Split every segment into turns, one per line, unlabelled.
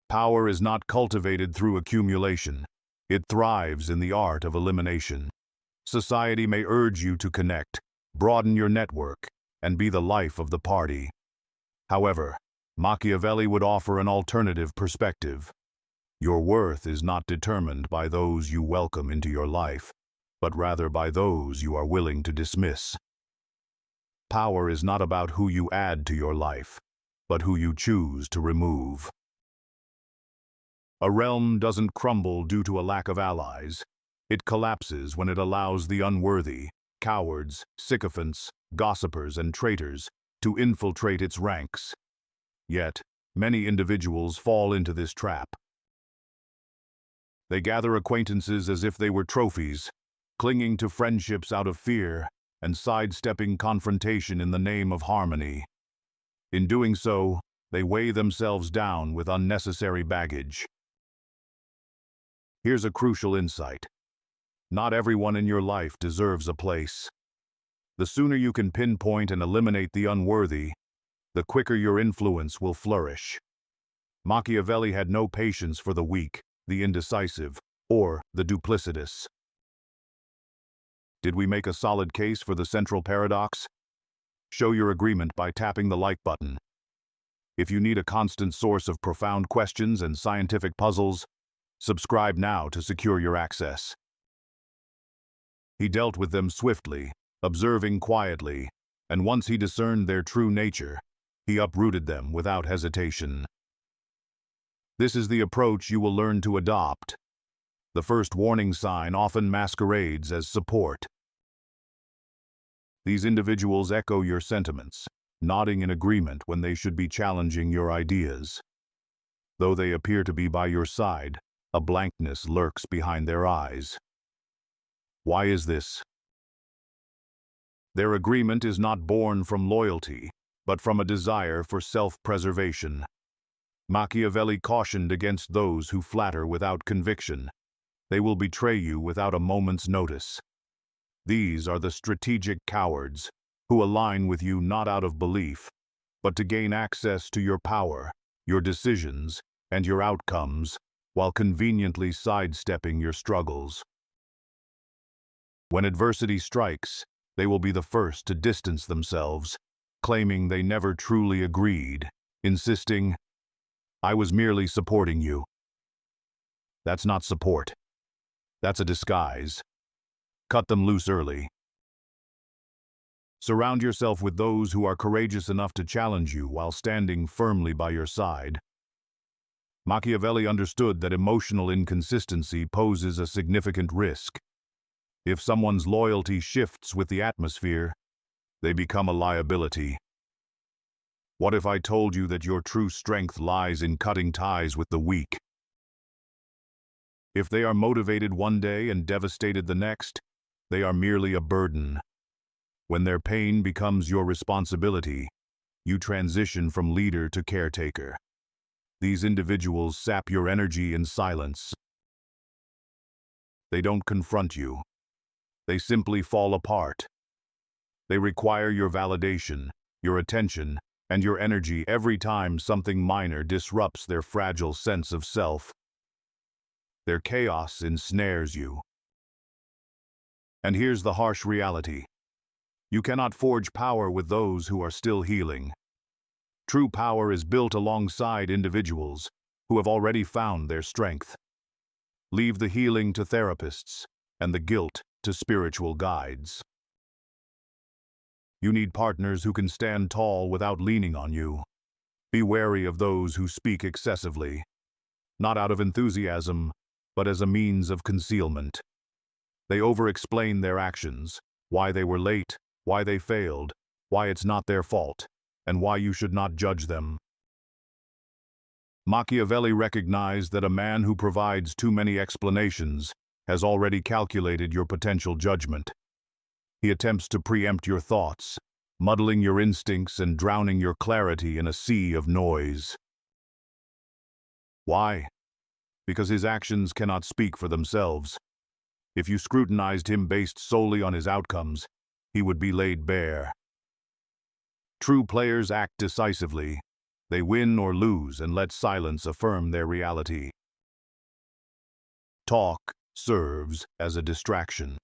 Power is not cultivated through accumulation. It thrives in the art of elimination. Society may urge you to connect, broaden your network, and be the life of the party. However, Machiavelli would offer an alternative perspective. Your worth is not determined by those you welcome into your life, but rather by those you are willing to dismiss. Power is not about who you add to your life, but who you choose to remove. A realm doesn't crumble due to a lack of allies. It collapses when it allows the unworthy, cowards, sycophants, gossipers, and traitors to infiltrate its ranks. Yet, many individuals fall into this trap. They gather acquaintances as if they were trophies, clinging to friendships out of fear and sidestepping confrontation in the name of harmony. In doing so, they weigh themselves down with unnecessary baggage. Here's a crucial insight. Not everyone in your life deserves a place. The sooner you can pinpoint and eliminate the unworthy, the quicker your influence will flourish. Machiavelli had no patience for the weak, the indecisive, or the duplicitous. Did we make a solid case for the central paradox? Show your agreement by tapping the like button. If you need a constant source of profound questions and scientific puzzles, subscribe now to secure your access. He dealt with them swiftly, observing quietly, and once he discerned their true nature, he uprooted them without hesitation. This is the approach you will learn to adopt. The first warning sign often masquerades as support. These individuals echo your sentiments, nodding in agreement when they should be challenging your ideas. Though they appear to be by your side, a blankness lurks behind their eyes. Why is this? Their agreement is not born from loyalty, but from a desire for self-preservation. Machiavelli cautioned against those who flatter without conviction. They will betray you without a moment's notice. These are the strategic cowards, who align with you not out of belief, but to gain access to your power, your decisions, and your outcomes, while conveniently sidestepping your struggles. When adversity strikes, they will be the first to distance themselves, claiming they never truly agreed, insisting, "I was merely supporting you." That's not support. That's a disguise. Cut them loose early. Surround yourself with those who are courageous enough to challenge you while standing firmly by your side. Machiavelli understood that emotional inconsistency poses a significant risk. If someone's loyalty shifts with the atmosphere, they become a liability. What if I told you that your true strength lies in cutting ties with the weak? If they are motivated one day and devastated the next, they are merely a burden. When their pain becomes your responsibility, you transition from leader to caretaker. These individuals sap your energy in silence. They don't confront you. They simply fall apart. They require your validation, your attention, and your energy every time something minor disrupts their fragile sense of self. Their chaos ensnares you. And here's the harsh reality. You cannot forge power with those who are still healing. True power is built alongside individuals who have already found their strength. Leave the healing to therapists and the guilt to spiritual guides. You need partners who can stand tall without leaning on you. Be wary of those who speak excessively, not out of enthusiasm, but as a means of concealment. They over-explain their actions, why they were late, why they failed, why it's not their fault, and why you should not judge them. Machiavelli recognized that a man who provides too many explanations has already calculated your potential judgment. He attempts to preempt your thoughts, muddling your instincts and drowning your clarity in a sea of noise. Why? Because his actions cannot speak for themselves. If you scrutinized him based solely on his outcomes, he would be laid bare. True players act decisively, They win or lose and let silence affirm their reality. Talk serves as a distraction.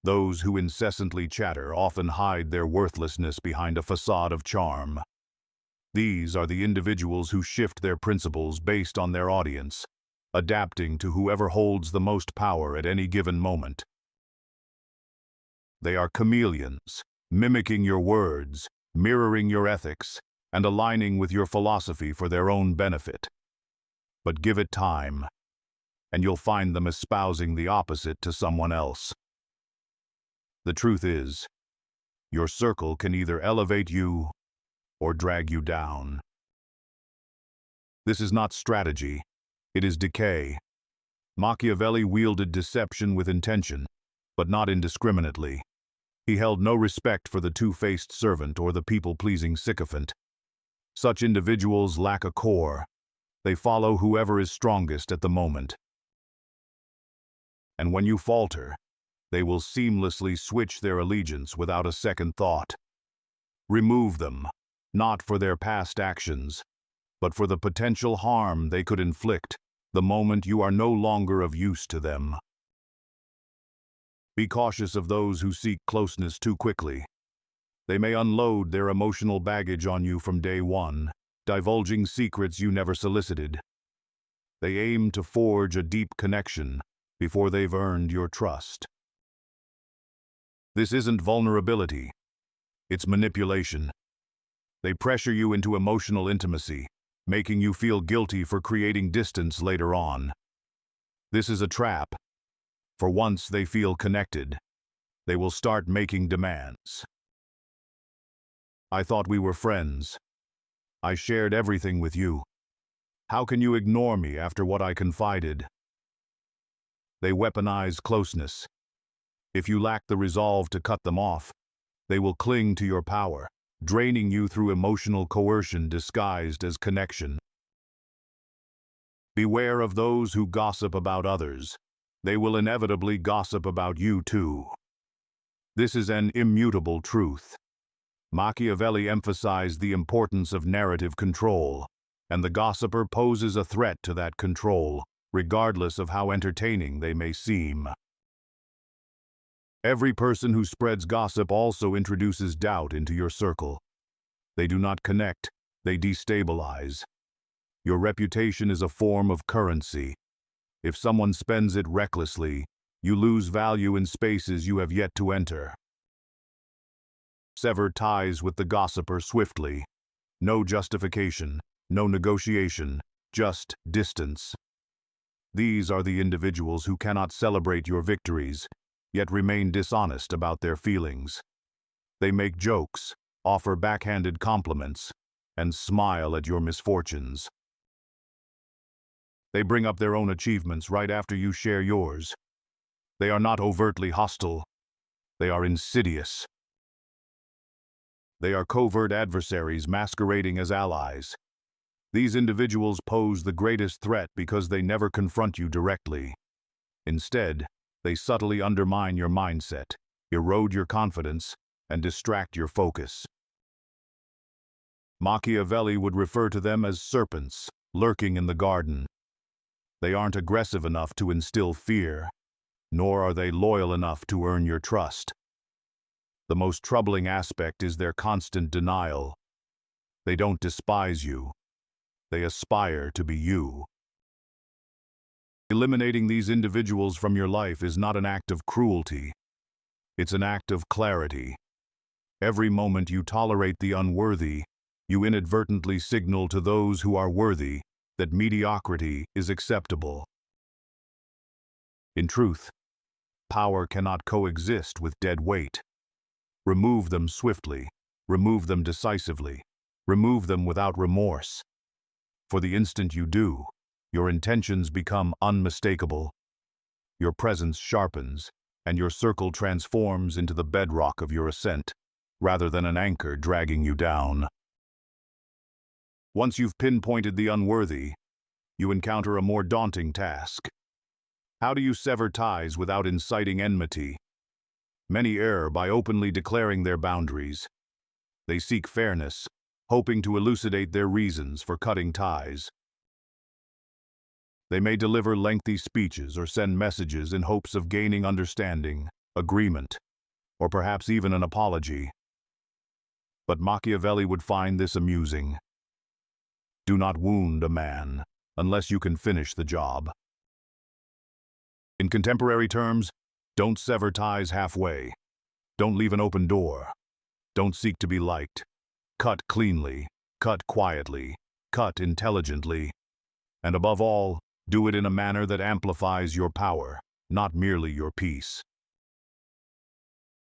Those who incessantly chatter often hide their worthlessness behind a facade of charm. These are the individuals who shift their principles based on their audience, adapting to whoever holds the most power at any given moment. They are chameleons, mimicking your words, mirroring your ethics, and aligning with your philosophy for their own benefit. But give it time, and you'll find them espousing the opposite to someone else. The truth is, your circle can either elevate you or drag you down. This is not strategy, it is decay. Machiavelli wielded deception with intention, but not indiscriminately. He held no respect for the two-faced servant or the people-pleasing sycophant. Such individuals lack a core. They follow whoever is strongest at the moment. And when you falter, they will seamlessly switch their allegiance without a second thought. Remove them, not for their past actions, but for the potential harm they could inflict the moment you are no longer of use to them. Be cautious of those who seek closeness too quickly. They may unload their emotional baggage on you from day one, divulging secrets you never solicited. They aim to forge a deep connection before they've earned your trust. This isn't vulnerability, it's manipulation. They pressure you into emotional intimacy, making you feel guilty for creating distance later on. This is a trap, for once they feel connected, they will start making demands. I thought we were friends. I shared everything with you. How can you ignore me after what I confided? They weaponize closeness. If you lack the resolve to cut them off, they will cling to your power, draining you through emotional coercion disguised as connection. Beware of those who gossip about others. They will inevitably gossip about you too. This is an immutable truth. Machiavelli emphasized the importance of narrative control, and the gossiper poses a threat to that control, regardless of how entertaining they may seem. Every person who spreads gossip also introduces doubt into your circle. They do not connect, they destabilize. Your reputation is a form of currency. If someone spends it recklessly, you lose value in spaces you have yet to enter. Sever ties with the gossiper swiftly. No justification, no negotiation, just distance. These are the individuals who cannot celebrate your victories, yet remain dishonest about their feelings. They make jokes, offer backhanded compliments, and smile at your misfortunes. They bring up their own achievements right after you share yours. They are not overtly hostile. They are insidious. They are covert adversaries masquerading as allies. These individuals pose the greatest threat because they never confront you directly. Instead, they subtly undermine your mindset, erode your confidence, and distract your focus. Machiavelli would refer to them as serpents, lurking in the garden. They aren't aggressive enough to instill fear, nor are they loyal enough to earn your trust. The most troubling aspect is their constant denial. They don't despise you. They aspire to be you. Eliminating these individuals from your life is not an act of cruelty. It's an act of clarity. Every moment you tolerate the unworthy, you inadvertently signal to those who are worthy that mediocrity is acceptable. In truth, power cannot coexist with dead weight. Remove them swiftly, remove them decisively, remove them without remorse. For the instant you do, your intentions become unmistakable. Your presence sharpens, and your circle transforms into the bedrock of your ascent, rather than an anchor dragging you down. Once you've pinpointed the unworthy, you encounter a more daunting task. How do you sever ties without inciting enmity? Many err by openly declaring their boundaries. They seek fairness, hoping to elucidate their reasons for cutting ties. They may deliver lengthy speeches or send messages in hopes of gaining understanding, agreement, or perhaps even an apology. But Machiavelli would find this amusing. Do not wound a man unless you can finish the job. In contemporary terms, don't sever ties halfway. Don't leave an open door. Don't seek to be liked. Cut cleanly, cut quietly, cut intelligently, and above all, do it in a manner that amplifies your power, not merely your peace.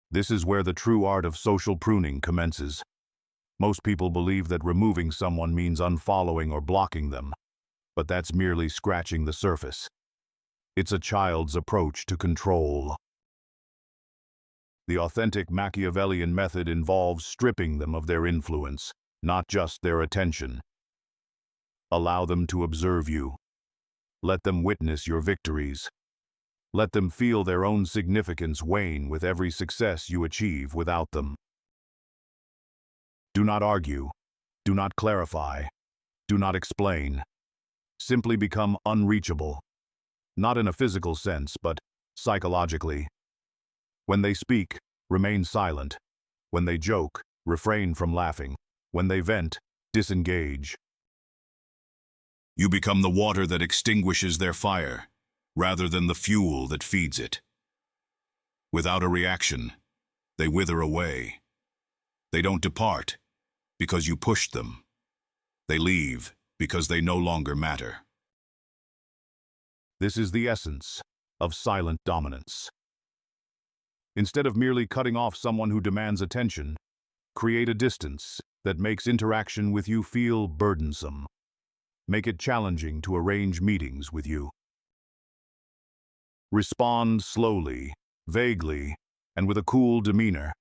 This is where the true art of social pruning commences. Most people believe that removing someone means unfollowing or blocking them, but that's merely scratching the surface. It's a child's approach to control. The authentic Machiavellian method involves stripping them of their influence, not just their attention. Allow them to observe you. Let them witness your victories. Let them feel their own significance wane with every success you achieve without them. Do not argue. Do not clarify. Do not explain. Simply become unreachable. Not in a physical sense, but psychologically. When they speak, remain silent. When they joke, refrain from laughing. When they vent, disengage. You become the water that extinguishes their fire, rather than the fuel that feeds it. Without a reaction, they wither away. They don't depart because you pushed them. They leave because they no longer matter. This is the essence of silent dominance. Instead of merely cutting off someone who demands attention, create a distance that makes interaction with you feel burdensome. Make it challenging to arrange meetings with you. Respond slowly, vaguely, and with a cool demeanor.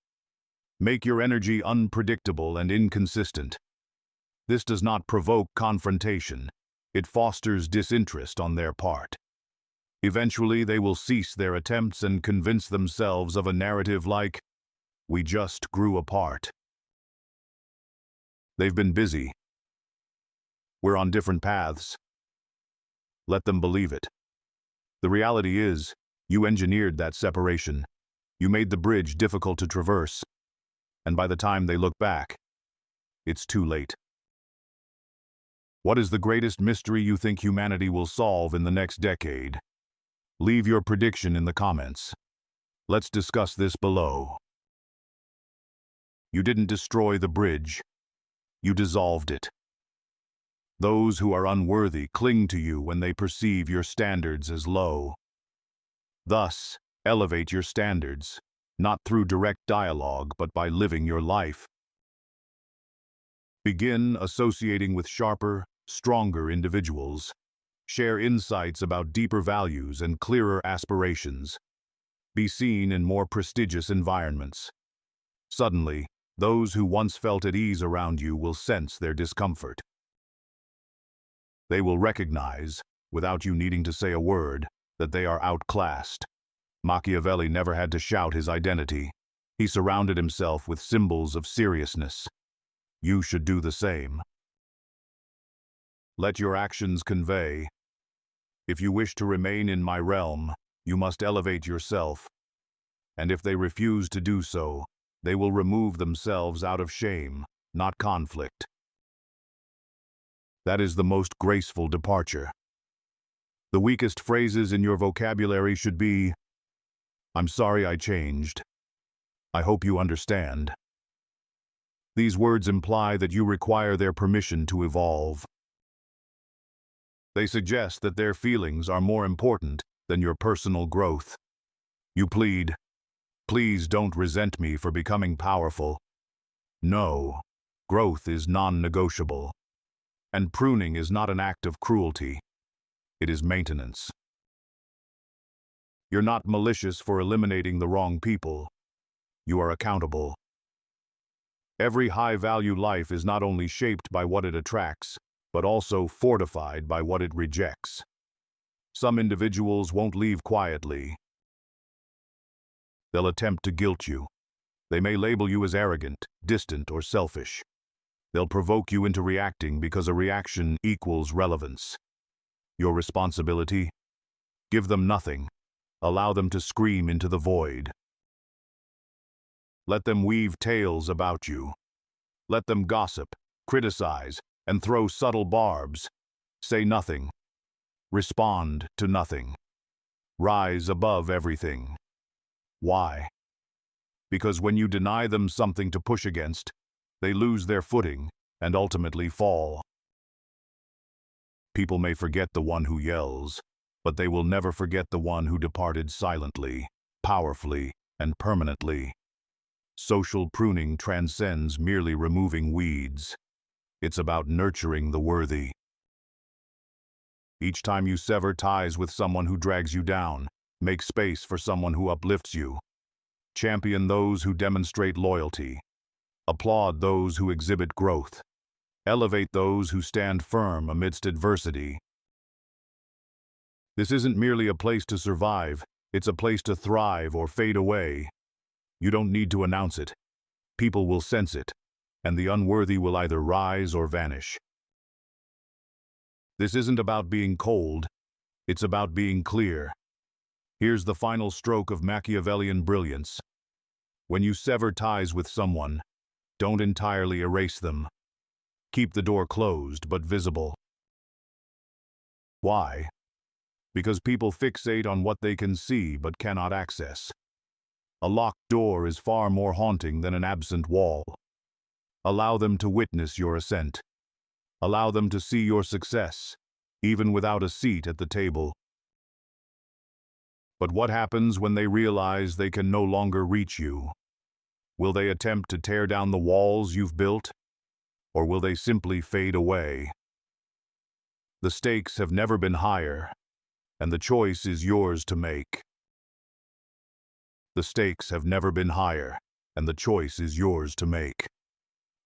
Make your energy unpredictable and inconsistent. This does not provoke confrontation. It fosters disinterest on their part. Eventually, they will cease their attempts and convince themselves of a narrative like, "We just grew apart." They've been busy. We're on different paths. Let them believe it. The reality is, you engineered that separation. You made the bridge difficult to traverse. And by the time they look back, it's too late. What is the greatest mystery you think humanity will solve in the next decade? Leave your prediction in the comments. Let's discuss this below. You didn't destroy the bridge. You dissolved it. Those who are unworthy cling to you when they perceive your standards as low. Thus, elevate your standards, not through direct dialogue, but by living your life. Begin associating with sharper, stronger individuals. Share insights about deeper values and clearer aspirations. Be seen in more prestigious environments. Suddenly, those who once felt at ease around you will sense their discomfort. They will recognize, without you needing to say a word, that they are outclassed. Machiavelli never had to shout his identity. He surrounded himself with symbols of seriousness. You should do the same. Let your actions convey. If you wish to remain in my realm, you must elevate yourself. And if they refuse to do so, they will remove themselves out of shame, not conflict. That is the most graceful departure. The weakest phrases in your vocabulary should be, "I'm sorry I changed. I hope you understand." These words imply that you require their permission to evolve. They suggest that their feelings are more important than your personal growth. You plead, "Please don't resent me for becoming powerful." No, growth is non-negotiable. And pruning is not an act of cruelty. It is maintenance. You're not malicious for eliminating the wrong people. You are accountable. Every high-value life is not only shaped by what it attracts, but also fortified by what it rejects. Some individuals won't leave quietly. They'll attempt to guilt you. They may label you as arrogant, distant, or selfish. They'll provoke you into reacting because a reaction equals relevance. Your responsibility? Give them nothing. Allow them to scream into the void. Let them weave tales about you. Let them gossip, criticize, and throw subtle barbs. Say nothing. Respond to nothing. Rise above everything. Why? Because when you deny them something to push against, they lose their footing and ultimately fall. People may forget the one who yells, but they will never forget the one who departed silently, powerfully, and permanently. Social pruning transcends merely removing weeds. It's about nurturing the worthy. Each time you sever ties with someone who drags you down, make space for someone who uplifts you. Champion those who demonstrate loyalty. Applaud those who exhibit growth. Elevate those who stand firm amidst adversity. This isn't merely a place to survive, it's a place to thrive or fade away. You don't need to announce it. People will sense it, and the unworthy will either rise or vanish. This isn't about being cold, it's about being clear. Here's the final stroke of Machiavellian brilliance. When you sever ties with someone, don't entirely erase them. Keep the door closed but visible. Why? Because people fixate on what they can see but cannot access. A locked door is far more haunting than an absent wall. Allow them to witness your ascent. Allow them to see your success, even without a seat at the table. But what happens when they realize they can no longer reach you? Will they attempt to tear down the walls you've built? Or will they simply fade away? The stakes have never been higher, and the choice is yours to make. The stakes have never been higher, and the choice is yours to make.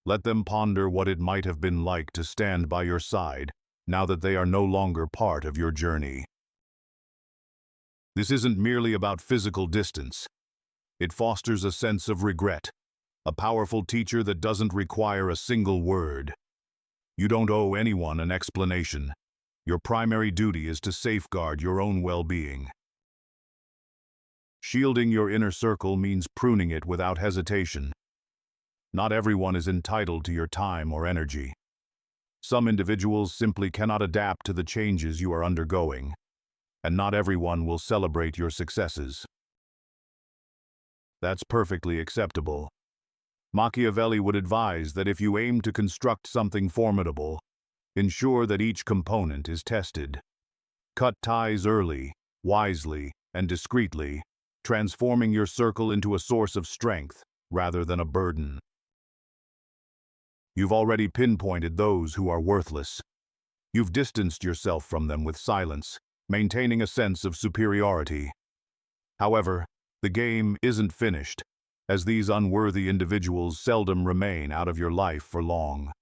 Let them ponder what it might have been like to stand by your side now that they are no longer part of your journey. This isn't merely about physical distance. It fosters a sense of regret, a powerful teacher that doesn't require a single word. You don't owe anyone an explanation. Your primary duty is to safeguard your own well-being. Shielding your inner circle means pruning it without hesitation. Not everyone is entitled to your time or energy. Some individuals simply cannot adapt to the changes you are undergoing, and not everyone will celebrate your successes. That's perfectly acceptable. Machiavelli would advise that if you aim to construct something formidable, ensure that each component is tested. Cut ties early, wisely, and discreetly, transforming your circle into a source of strength rather than a burden. You've already pinpointed those who are worthless. You've distanced yourself from them with silence, maintaining a sense of superiority. However, the game isn't finished, as these unworthy individuals seldom remain out of your life for long.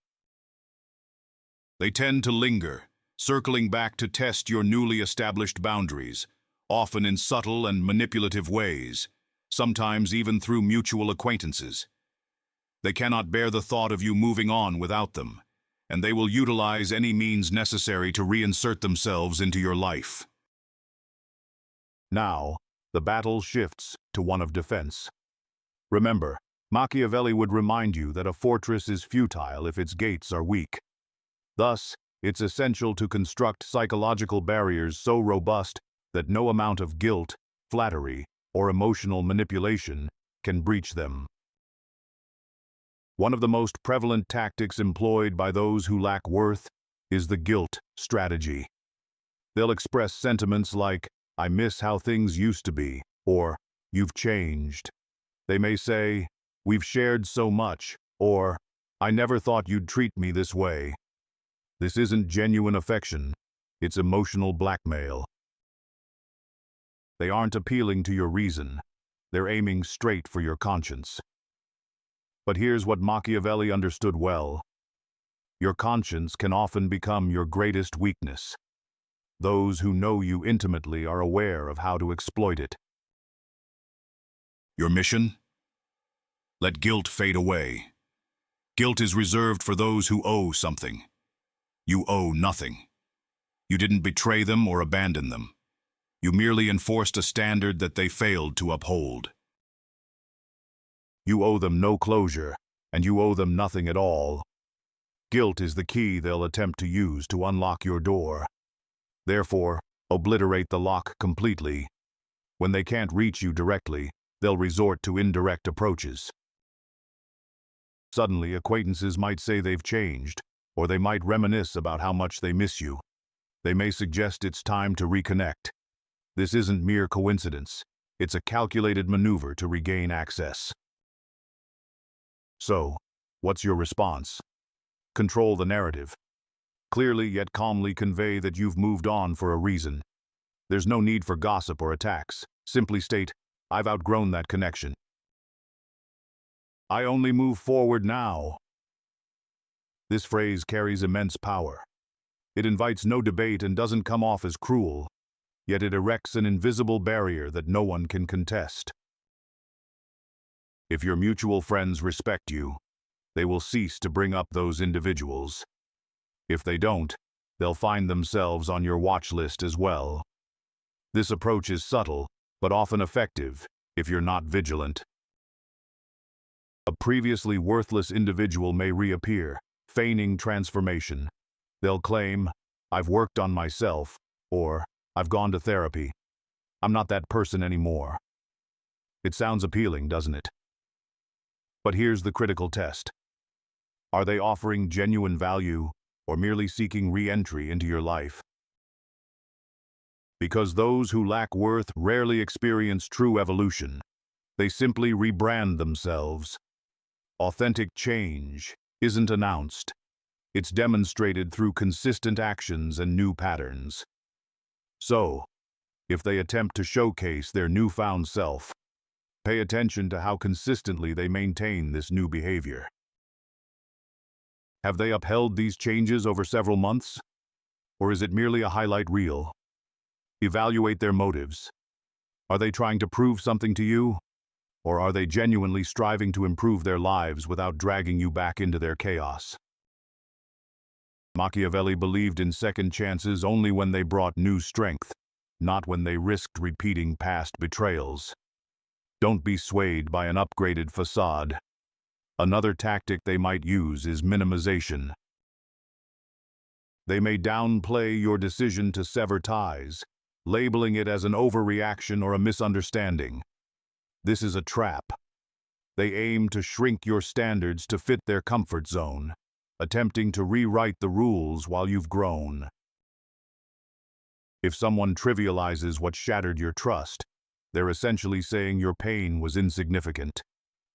They tend to linger, circling back to test your newly established boundaries, often in subtle and manipulative ways, sometimes even through mutual acquaintances. They cannot bear the thought of you moving on without them, and they will utilize any means necessary to reinsert themselves into your life. Now, the battle shifts to one of defense. Remember, Machiavelli would remind you that a fortress is futile if its gates are weak. Thus, it's essential to construct psychological barriers so robust that no amount of guilt, flattery, or emotional manipulation can breach them. One of the most prevalent tactics employed by those who lack worth is the guilt strategy. They'll express sentiments like, "I miss how things used to be," or "You've changed." They may say, "We've shared so much," or "I never thought you'd treat me this way." This isn't genuine affection, it's emotional blackmail. They aren't appealing to your reason, they're aiming straight for your conscience. But here's what Machiavelli understood well. Your conscience can often become your greatest weakness. Those who know you intimately are aware of how to exploit it. Your mission? Let guilt fade away. Guilt is reserved for those who owe something. You owe nothing. You didn't betray them or abandon them. You merely enforced a standard that they failed to uphold. You owe them no closure, and you owe them nothing at all. Guilt is the key they'll attempt to use to unlock your door. Therefore, obliterate the lock completely. When they can't reach you directly, they'll resort to indirect approaches. Suddenly, acquaintances might say they've changed, or they might reminisce about how much they miss you. They may suggest it's time to reconnect. This isn't mere coincidence. It's a calculated maneuver to regain access. So, what's your response? Control the narrative. Clearly yet calmly convey that you've moved on for a reason. There's no need for gossip or attacks. Simply state, I've outgrown that connection. I only move forward now. This phrase carries immense power. It invites no debate and doesn't come off as cruel, yet it erects an invisible barrier that no one can contest. If your mutual friends respect you, they will cease to bring up those individuals. If they don't, they'll find themselves on your watch list as well. This approach is subtle, but often effective, if you're not vigilant. A previously worthless individual may reappear, feigning transformation. They'll claim, I've worked on myself, or I've gone to therapy. I'm not that person anymore. It sounds appealing, doesn't it? But here's the critical test. Are they offering genuine value, or merely seeking re-entry into your life? Because those who lack worth rarely experience true evolution. They simply rebrand themselves. Authentic change isn't announced. It's demonstrated through consistent actions and new patterns. So, if they attempt to showcase their newfound self, pay attention to how consistently they maintain this new behavior. Have they upheld these changes over several months? Or is it merely a highlight reel? Evaluate their motives. Are they trying to prove something to you? Or are they genuinely striving to improve their lives without dragging you back into their chaos? Machiavelli believed in second chances only when they brought new strength, not when they risked repeating past betrayals. Don't be swayed by an upgraded facade. Another tactic they might use is minimization. They may downplay your decision to sever ties, labeling it as an overreaction or a misunderstanding. This is a trap. They aim to shrink your standards to fit their comfort zone, attempting to rewrite the rules while you've grown. If someone trivializes what shattered your trust, they're essentially saying your pain was insignificant,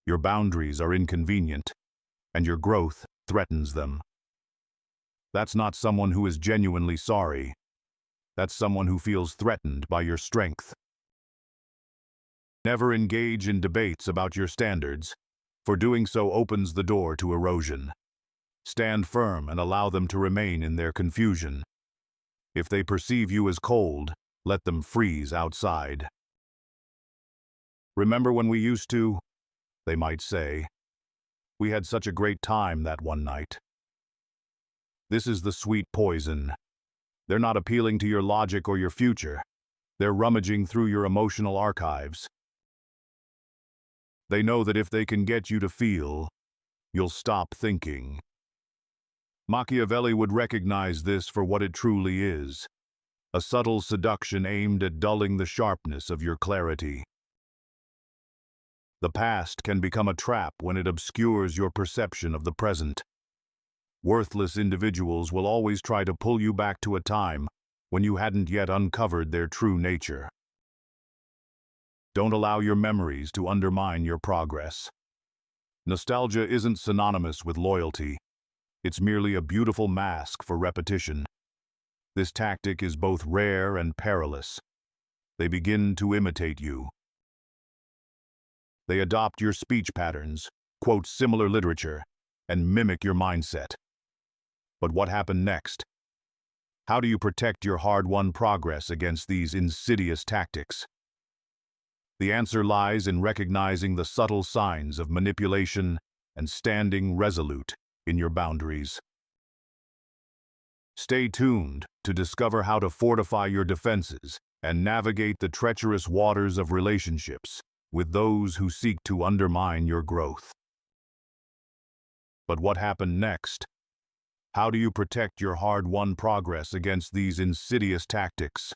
your boundaries are inconvenient, and your growth threatens them. That's not someone who is genuinely sorry. That's someone who feels threatened by your strength. Never engage in debates about your standards, for doing so opens the door to erosion. Stand firm and allow them to remain in their confusion. If they perceive you as cold, let them freeze outside. Remember when we used to? They might say. We had such a great time that one night. This is the sweet poison. They're not appealing to your logic or your future. They're rummaging through your emotional archives. They know that if they can get you to feel, you'll stop thinking. Machiavelli would recognize this for what it truly is, a subtle seduction aimed at dulling the sharpness of your clarity. The past can become a trap when it obscures your perception of the present. Worthless individuals will always try to pull you back to a time when you hadn't yet uncovered their true nature. Don't allow your memories to undermine your progress. Nostalgia isn't synonymous with loyalty. It's merely a beautiful mask for repetition. This tactic is both rare and perilous. They begin to imitate you. They adopt your speech patterns, quote similar literature, and mimic your mindset. But what happened next? How do you protect your hard-won progress against these insidious tactics? The answer lies in recognizing the subtle signs of manipulation and standing resolute in your boundaries. Stay tuned to discover how to fortify your defenses and navigate the treacherous waters of relationships with those who seek to undermine your growth. But what happened next? How do you protect your hard-won progress against these insidious tactics?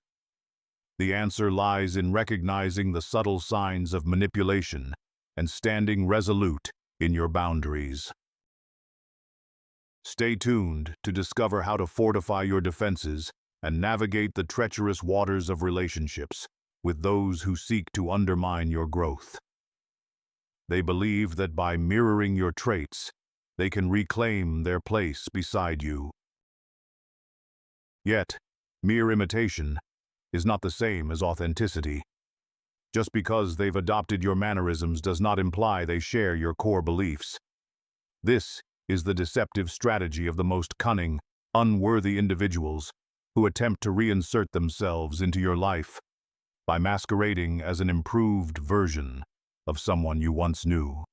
The answer lies in recognizing the subtle signs of manipulation and standing resolute in your boundaries. Stay tuned to discover how to fortify your defenses and navigate the treacherous waters of relationships with those who seek to undermine your growth. They believe that by mirroring your traits, they can reclaim their place beside you. Yet, mere imitation is not the same as authenticity. Just because they've adopted your mannerisms does not imply they share your core beliefs. This is the deceptive strategy of the most cunning, unworthy individuals who attempt to reinsert themselves into your life by masquerading as an improved version of someone you once knew.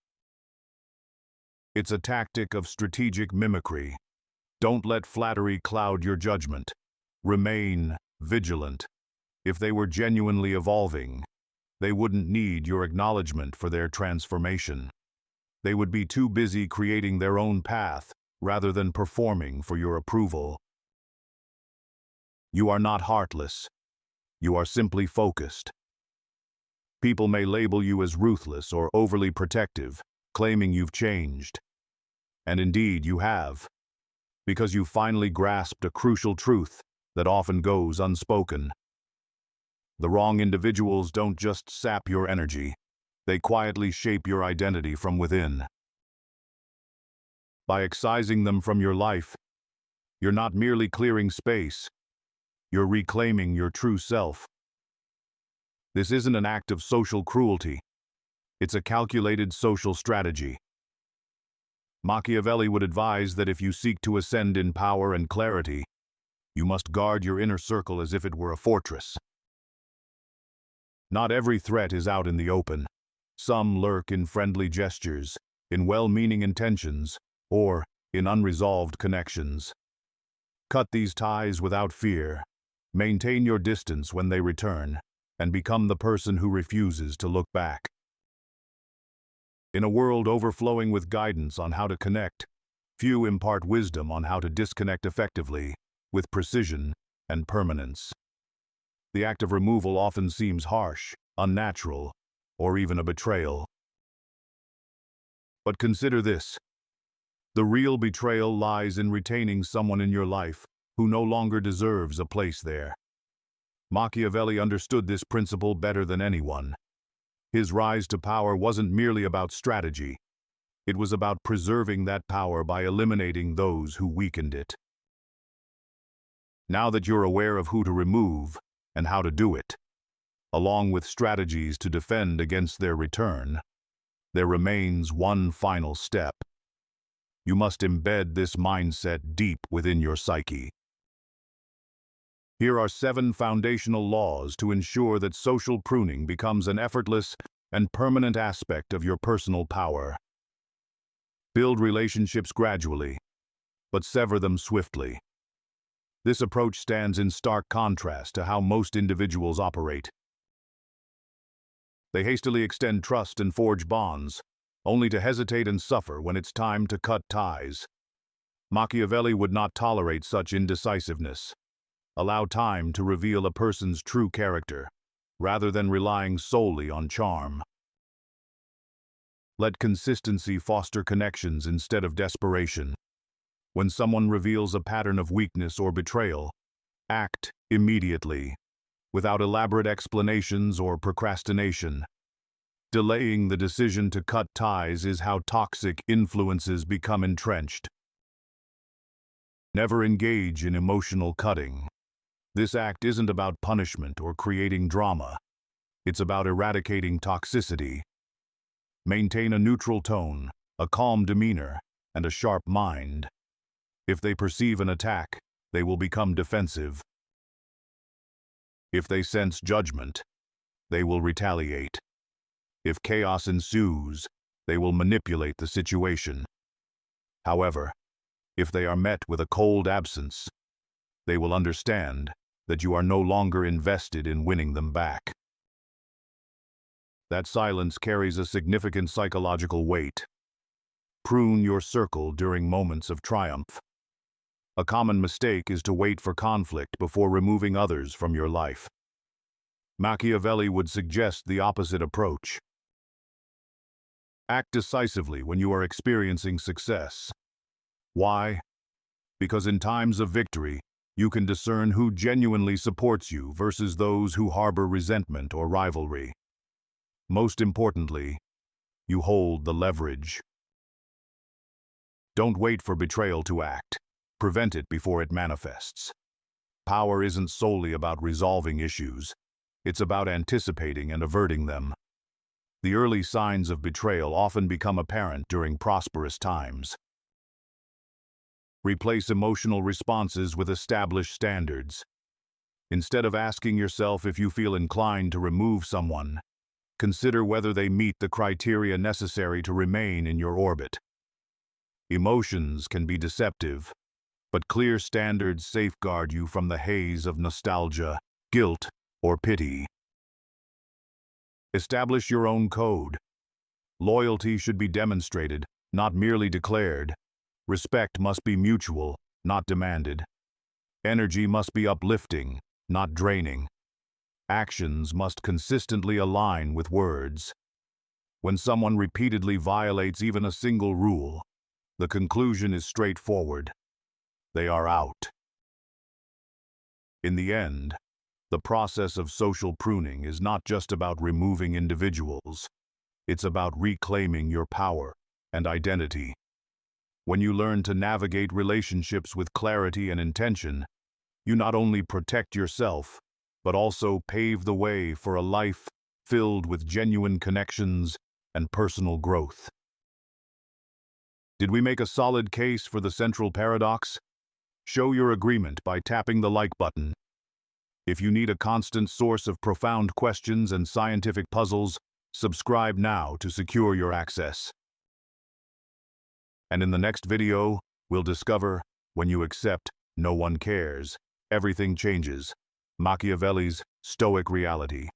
It's a tactic of strategic mimicry. Don't let flattery cloud your judgment. Remain vigilant. If they were genuinely evolving, they wouldn't need your acknowledgement for their transformation. They would be too busy creating their own path rather than performing for your approval. You are not heartless. You are simply focused. People may label you as ruthless or overly protective, claiming you've changed. And indeed, you have, because you finally grasped a crucial truth that often goes unspoken. The wrong individuals don't just sap your energy, they quietly shape your identity from within. By excising them from your life, you're not merely clearing space, you're reclaiming your true self. This isn't an act of social cruelty, it's a calculated social strategy. Machiavelli would advise that if you seek to ascend in power and clarity, you must guard your inner circle as if it were a fortress. Not every threat is out in the open. Some lurk in friendly gestures, in well-meaning intentions, or in unresolved connections. Cut these ties without fear. Maintain your distance when they return, and become the person who refuses to look back. In a world overflowing with guidance on how to connect, few impart wisdom on how to disconnect effectively, with precision and permanence. The act of removal often seems harsh, unnatural, or even a betrayal. But consider this. The real betrayal lies in retaining someone in your life who no longer deserves a place there. Machiavelli understood this principle better than anyone. His rise to power wasn't merely about strategy. It was about preserving that power by eliminating those who weakened it. Now that you're aware of who to remove and how to do it, along with strategies to defend against their return, there remains one final step. You must embed this mindset deep within your psyche. Here are 7 foundational laws to ensure that social pruning becomes an effortless and permanent aspect of your personal power. Build relationships gradually, but sever them swiftly. This approach stands in stark contrast to how most individuals operate. They hastily extend trust and forge bonds, only to hesitate and suffer when it's time to cut ties. Machiavelli would not tolerate such indecisiveness. Allow time to reveal a person's true character, rather than relying solely on charm. Let consistency foster connections instead of desperation. When someone reveals a pattern of weakness or betrayal, act immediately, without elaborate explanations or procrastination. Delaying the decision to cut ties is how toxic influences become entrenched. Never engage in emotional cutting. This act isn't about punishment or creating drama. It's about eradicating toxicity. Maintain a neutral tone, a calm demeanor, and a sharp mind. If they perceive an attack, they will become defensive. If they sense judgment, they will retaliate. If chaos ensues, They will manipulate the situation. However, if they are met with a cold absence, they will understand that you are no longer invested in winning them back. That silence carries a significant psychological weight. Prune your circle during moments of triumph. A common mistake is to wait for conflict before removing others from your life. Machiavelli would suggest the opposite approach. Act decisively when you are experiencing success. Why? Because in times of victory, you can discern who genuinely supports you versus those who harbor resentment or rivalry. Most importantly, you hold the leverage. Don't wait for betrayal to act. Prevent it before it manifests. Power isn't solely about resolving issues. It's about anticipating and averting them. The early signs of betrayal often become apparent during prosperous times. Replace emotional responses with established standards. Instead of asking yourself if you feel inclined to remove someone, consider whether they meet the criteria necessary to remain in your orbit. Emotions can be deceptive, but clear standards safeguard you from the haze of nostalgia, guilt, or pity. Establish your own code. Loyalty should be demonstrated, not merely declared. Respect must be mutual, not demanded. Energy must be uplifting, not draining. Actions must consistently align with words. When someone repeatedly violates even a single rule, the conclusion is straightforward. They are out. In the end, the process of social pruning is not just about removing individuals. It's about reclaiming your power and identity. When you learn to navigate relationships with clarity and intention, you not only protect yourself, but also pave the way for a life filled with genuine connections and personal growth. Did we make a solid case for the central paradox? Show your agreement by tapping the like button. If you need a constant source of profound questions and scientific puzzles, subscribe now to secure your access. And in the next video, we'll discover, when you accept, no one cares, everything changes. Machiavelli's Stoic reality.